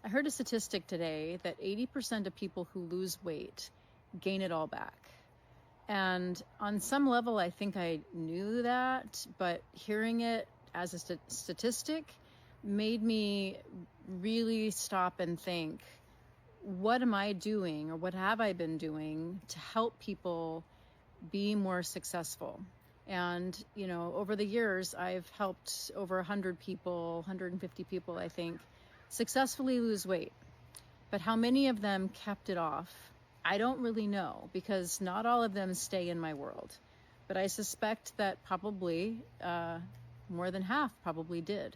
I heard a statistic today that 80% of people who lose weight gain it all back. And on some level, I think I knew that, but hearing it as a statistic made me really stop and think, what am I doing, or what have I been doing to help people be more successful? And, over the years, I've helped over 100 people, 150 people, I think, successfully lose weight. But how many of them kept it off, I don't really know, because not all of them stay in my world. But I suspect that probably more than half probably did.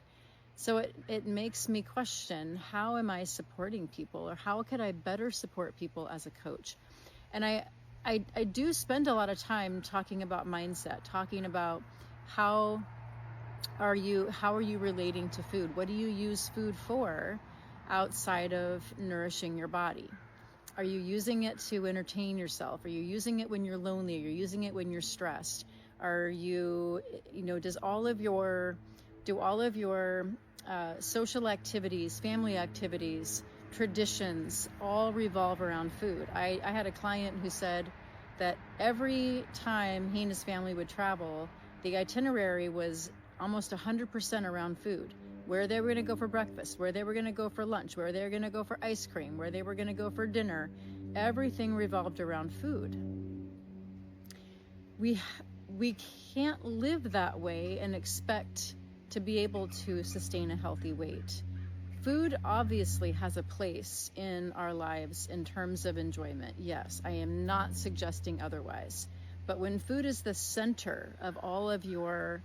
So it makes me question, how am I supporting people, or how could I better support people as a coach? And I do spend a lot of time talking about mindset, talking about how are you relating to food? What do you use food for outside of nourishing your body? Are you using it to entertain yourself? Are you using it when you're lonely? Are you using it when you're stressed? Are you, do all of your social activities, family activities, traditions all revolve around food? I had a client who said that every time he and his family would travel, the itinerary was almost 100% around food. Where they were going to go for breakfast, where they were going to go for lunch, where they were going to go for ice cream, where they were going to go for dinner. Everything revolved around food. We can't live that way and expect to be able to sustain a healthy weight. Food obviously has a place in our lives in terms of enjoyment. Yes, I am not suggesting otherwise. But when food is the center of all of your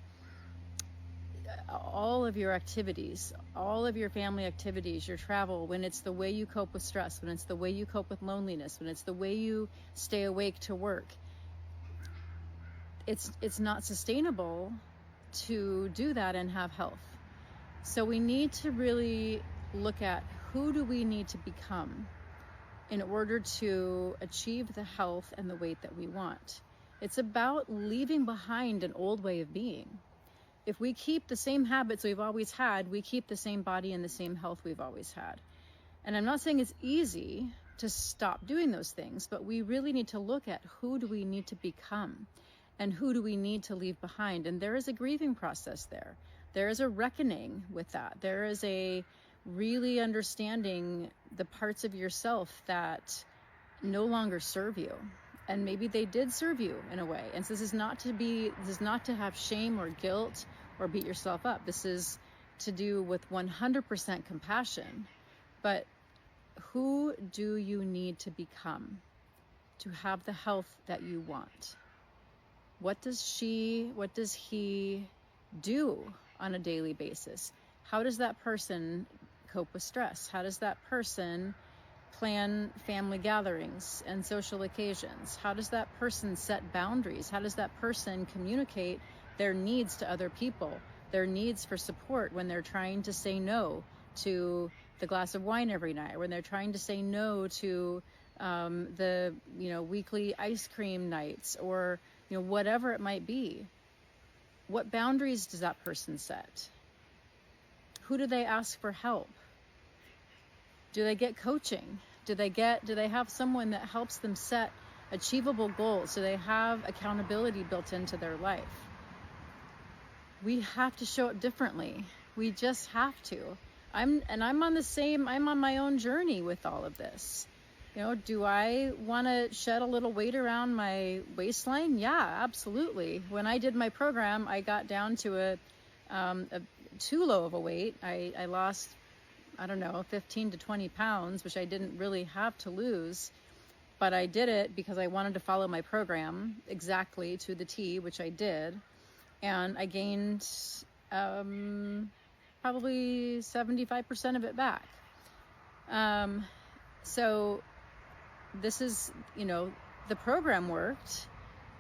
activities, all of your family activities, your travel, when it's the way you cope with stress, when it's the way you cope with loneliness, when it's the way you stay awake to work, it's not sustainable to do that and have health. So we need to really look at, who do we need to become in order to achieve the health and the weight that we want. It's about leaving behind an old way of being. If we keep the same habits we've always had, we keep the same body and the same health we've always had. And I'm not saying it's easy to stop doing those things, but we really need to look at, who do we need to become and who do we need to leave behind. And there is a grieving process there. There is a reckoning with that. There is a really understanding the parts of yourself that no longer serve you. And maybe they did serve you in a way. And so this is not to have shame or guilt or beat yourself up. This is to do with 100% compassion. But who do you need to become to have the health that you want? What does he do on a daily basis? How does that person cope with stress? How does that person plan family gatherings and social occasions? How does that person set boundaries? How does that person communicate their needs to other people, their needs for support when they're trying to say no to the glass of wine every night, when they're trying to say no to the weekly ice cream nights, or whatever it might be? What boundaries does that person set? Who do they ask for help? Do they get coaching? Do they have someone that helps them set achievable goals? Do they have accountability built into their life? We have to show up differently. We just have to. I'm on my own journey with all of this. Do I want to shed a little weight around my waistline? Yeah, absolutely. When I did my program, I got down to a too low of a weight. I lost, 15 to 20 pounds, which I didn't really have to lose. But I did it because I wanted to follow my program exactly to the T, which I did. And I gained probably 75% of it back. So this is, the program worked,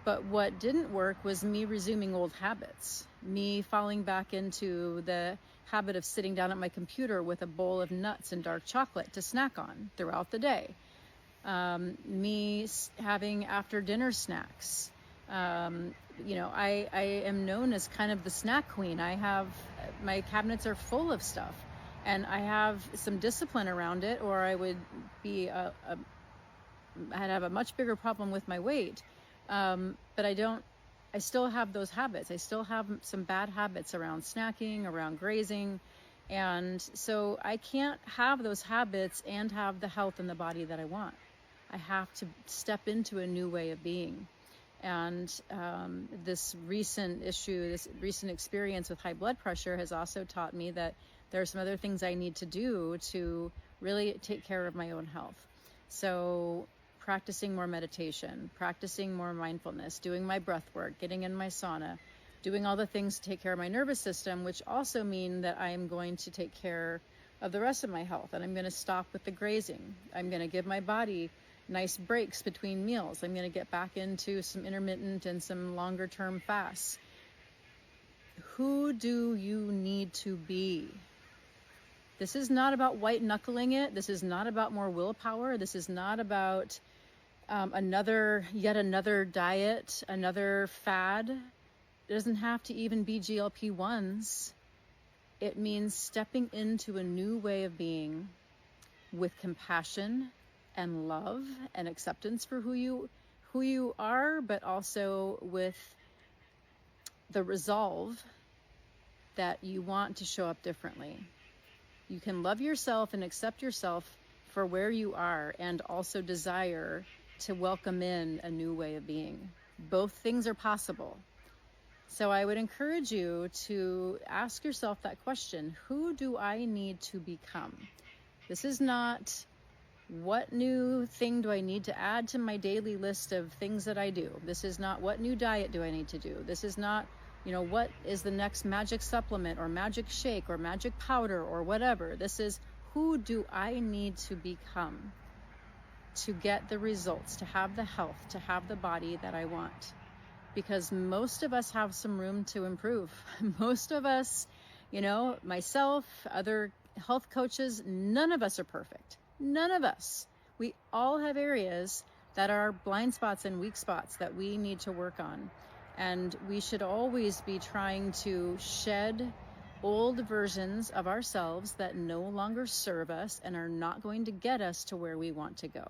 but what didn't work was me resuming old habits, me falling back into the habit of sitting down at my computer with a bowl of nuts and dark chocolate to snack on throughout the day, me having after dinner snacks. I am known as kind of the snack queen. My cabinets are full of stuff. and I have some discipline around it, or I would be I'd have a much bigger problem with my weight. But I still have those habits. I still have some bad habits around snacking, around grazing. And so I can't have those habits and have the health and the body that I want. I have to step into a new way of being. And this recent experience with high blood pressure has also taught me that there are some other things I need to do to really take care of my own health. So practicing more meditation, practicing more mindfulness, doing my breath work, getting in my sauna, doing all the things to take care of my nervous system, which also mean that I am going to take care of the rest of my health. And I'm going to stop with the grazing. I'm going to give my body nice breaks between meals. I'm going to get back into some intermittent and some longer term fasts. Who do you need to be? This is not about white knuckling it. This is not about more willpower. This is not about yet another diet, another fad. It doesn't have to even be GLP-1s. It means stepping into a new way of being with compassion and love and acceptance for who you are, but also with the resolve that you want to show up differently. You can love yourself and accept yourself for where you are, and also desire to welcome in a new way of being. Both things are possible. So I would encourage you to ask yourself that question: who do I need to become? This is not what new thing do I need to add to my daily list of things that I do. This is not what new diet do I need to do. This is not, what is the next magic supplement or magic shake or magic powder or whatever. This is, who do I need to become to get the results, to have the health, to have the body that I want? Because most of us have some room to improve. Most of us, myself, other health coaches, none of us are perfect. None of us. We all have areas that are blind spots and weak spots that we need to work on. And we should always be trying to shed old versions of ourselves that no longer serve us and are not going to get us to where we want to go.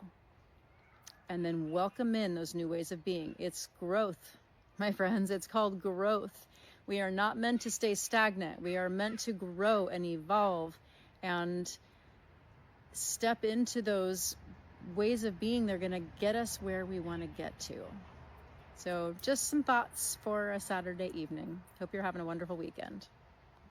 And then welcome in those new ways of being. It's growth, my friends. It's called growth. We are not meant to stay stagnant. We are meant to grow and evolve and step into those ways of being. They're going to get us where we want to get to. So just some thoughts for a Saturday evening. Hope you're having a wonderful weekend.